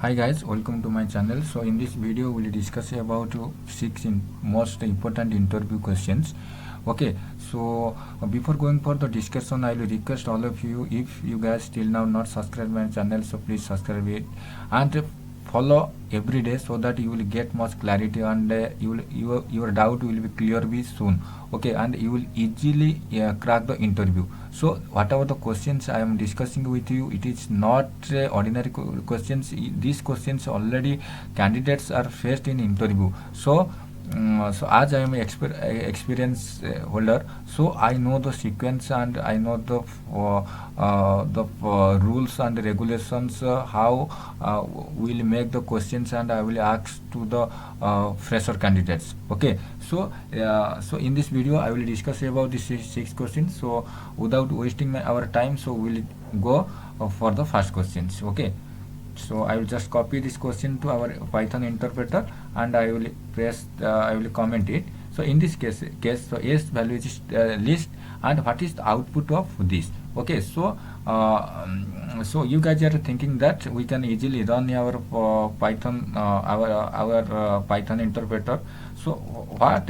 Hi guys, welcome to my channel. So in this video we will discuss about six most important interview questions. Okay, so before going for the discussion, I will request all of you, if you guys still now not subscribe my channel, so please subscribe it and follow every day so that you will get much clarity and your doubt will be clear be soon. Okay, and you will easily crack the interview. So whatever the questions I am discussing with you, it is not ordinary questions. These questions already candidates are faced in interview. So as I am an experience holder, so I know the sequence and I know the rules and regulations, how will make the questions, and I will ask to the fresher candidates. Okay, so in this video I will discuss about these six questions. So without wasting our time, so we'll go for the first questions. Okay, so I will just copy this question to our Python interpreter and I will comment it. So in this case so S value is list, and what is the output of this? Okay, so you guys are thinking that we can easily run our Python Python interpreter. So why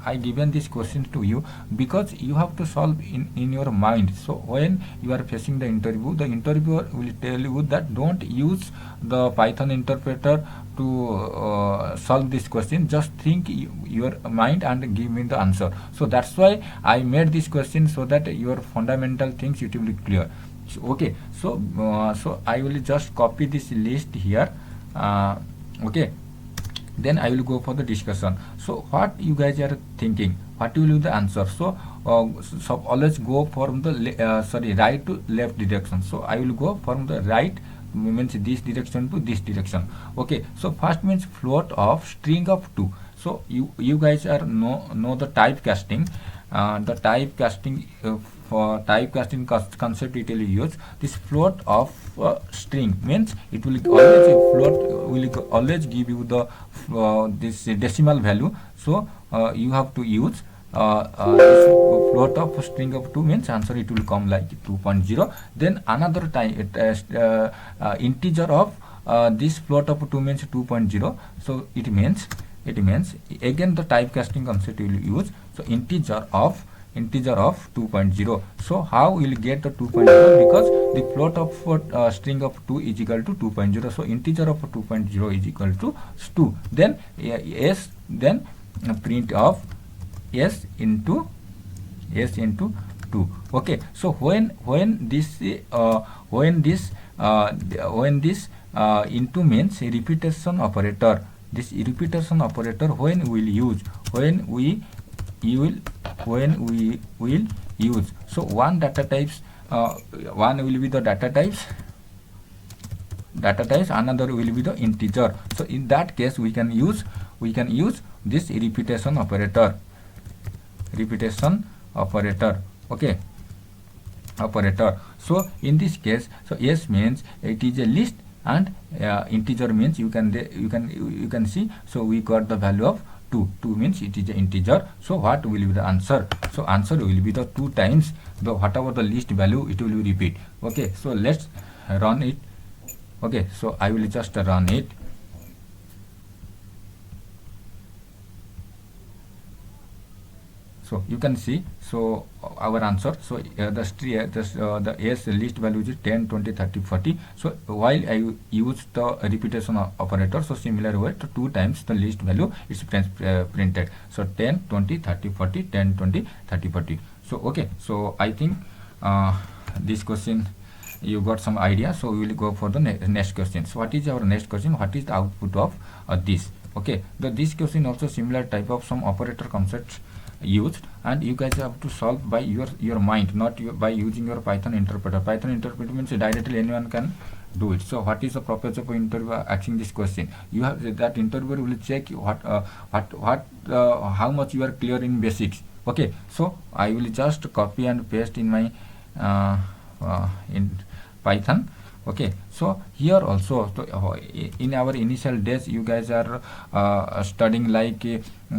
I given this question to you? Because you have to solve in your mind. So when you are facing the interviewer will tell you that don't use the Python interpreter to solve this question. Just think your mind and give me the answer. So that's why I made this question, so that your fundamental things it will be clear. So, okay, so I will just copy this list here. Okay, then I will go for the discussion. So what you guys are thinking, what will be the answer? So always go from the right to left direction. So I will go from the right, means this direction to this direction. Okay, so first means float of string of 2. So you guys are know the typecasting. The typecasting for typecasting concept it will use this float of string, means it will always float will always give you the this decimal value. So you have to use this float of string of 2, means answer it will come like 2.0. Then another integer of this float of 2 means 2.0. So it means again the typecasting concept will use. So integer of 2.0. So how will get the 2.0? Because the float of string of 2 is equal to 2.0. So integer of 2.0 is equal to 2. Then then print of s into 2. Okay, so when this into means repetition operator. This repetition operator when we will use. So one data types, one will be the data types, another will be the integer. So in that case we can use this repetition operator. Okay, operator. So in this case, so S means it is a list, and integer means you can see. So we got the value of 2 means it is an integer. So what will be the answer? So answer will be the 2 times the whatever the list value, it will be repeat. Okay, so let's run it. Okay, so I will just run it. So you can see, so our answer. So the S list value is 10, 20, 30, 40. So while I use the repetition operator, so similar way to 2 times the list value is printed. So 10, 20, 30, 40, 10, 20, 30, 40. So okay, so I think this question you got some idea. So we will go for the next question. So what is our next question? What is the output of this? Okay, this question also similar type of some operator concepts used, and you guys have to solve by your mind, not by using your Python interpreter. Python interpreter means directly anyone can do it. So what is the purpose of interviewer asking this question? You have that interviewer will check how much you are clear in basics. Okay, so I will just copy and paste in my in Python. Okay, so here also, so in our initial days you guys are studying like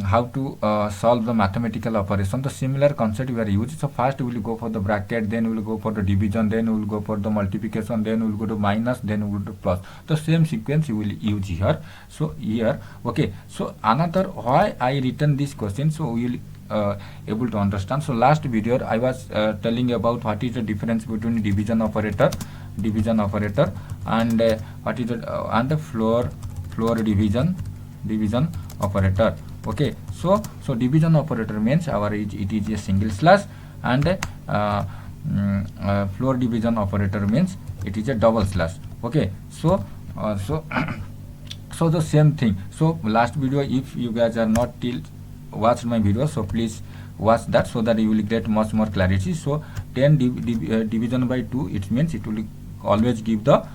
how to solve the mathematical operation. The similar concept we are using. So first we will go for the bracket, then we will go for the division, then we will go for the multiplication, then we will go to minus, then we will go to plus. The same sequence you will use here. So here, okay, so another why I written this question, so we will able to understand. So last video I was telling about what is the difference between division operator and what is the floor division operator. Okay, so division operator means it is a single slash, and floor division operator means it is a double slash. Okay, so so the same thing. So last video, if you guys are not till watched my video, so please watch that so that you will get much more clarity. So 10 division by 2, it means it will always give the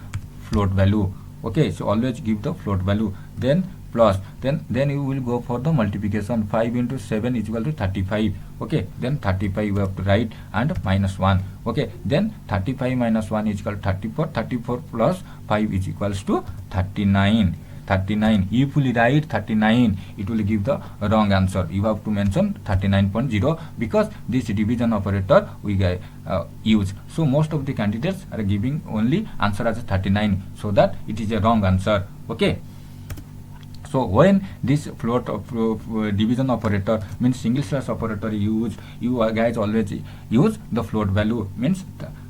float value. Okay, so always give the float value. Then plus, then you will go for the multiplication. 5 into 7 is equal to 35. Okay, then 35 you have to write, and minus 1. Okay, then 35 minus 1 is equal to 34. 34 plus 5 is equals to 39. If you will write 39, it will give the wrong answer. You have to mention 39.0 because this division operator we use. So most of the candidates are giving only answer as 39, so that it is a wrong answer. Okay, so when this float division operator means single slash operator you guys always use the float value, means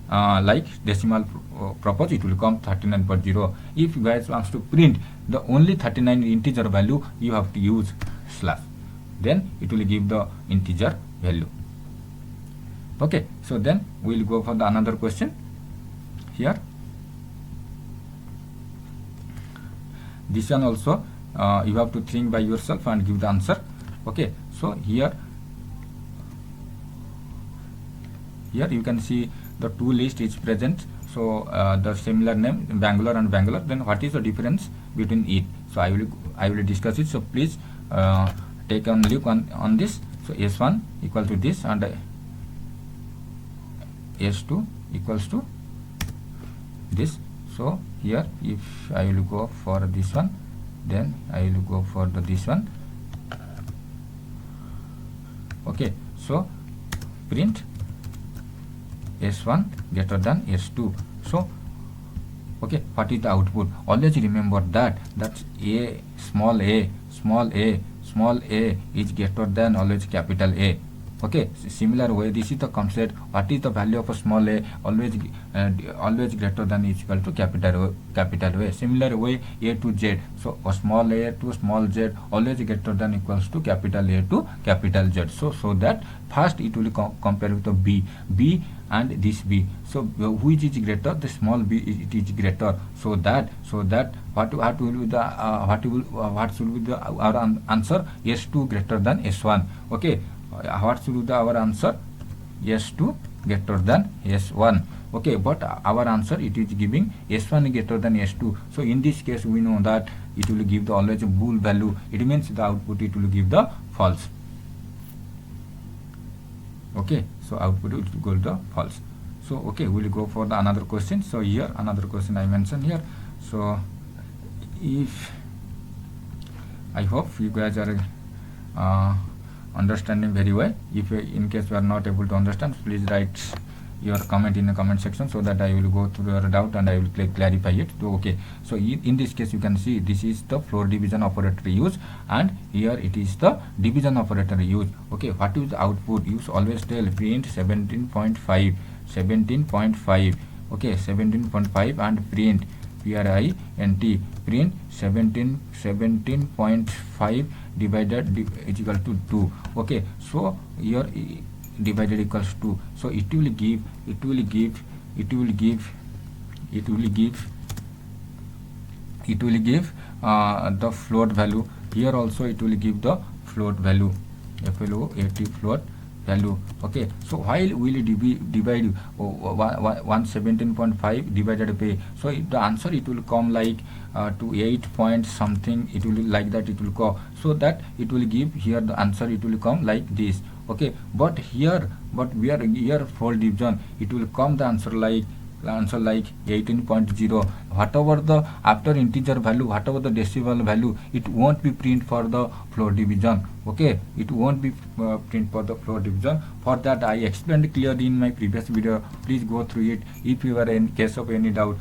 like decimal purpose it will come 39.0. If you guys wants to print the only 39 integer value, you have to use slash, then it will give the integer value. Okay, so then we will go for the another question here. This one also you have to think by yourself and give the answer. Okay, so here you can see the two list is present. So the similar name Bangalore and Bangalore, then what is the difference between it? So I will discuss it. So please take a look on this. So S1 equal to this, and S2 equals to this. So here if I will go for this one, then I will go for this one. Okay, so print S1 greater than S2. So okay, what is the output? Always remember that a small a is greater than always capital A. Okay, similar way this is the concept. What is the value of a small a? Always greater than is equal to capital A. Similar way A to Z. So a small a to small z always greater than equals to capital A to capital Z. So that first it will compare with the B and this B. So which is greater? The small b it is greater. So that what will be the what should be the our answer? S2 greater than S1. Okay, what should be our answer? S2 greater than S1. Okay, but our answer it is giving S1 greater than S2. So in this case we know that it will give the always bool value. It means the output it will give the false. Okay, so output will go to the false. So okay, we will go for the another question. So here another question I mentioned here. So if I hope you guys are understanding very well. If in case you are not able to understand, please write your comment in the comment section so that I will go through your doubt and I will clarify it. So okay, so in this case you can see this is the floor division operator used, and here it is the division operator used. Okay, what is the output? You always tell print 17.5. Okay, 17.5 and print print 17.5 divided is equal to 2. Okay, so here divided equals 2. So it will give the float value. Here also it will give the float value, FLOAT float value. Okay, so while we will divide 117.5 divided by, so the answer it will come like to 8 point something. It will like that it will go, so that it will give here the answer it will come like this. Okay, but we are here for division, it will come the answer like answer like 18.0. Whatever the after integer value, whatever the decimal value, it won't be print for the floor division. Okay, it won't be print for the floor division. For that I explained clearly in my previous video. Please go through it. If you are in case of any doubt,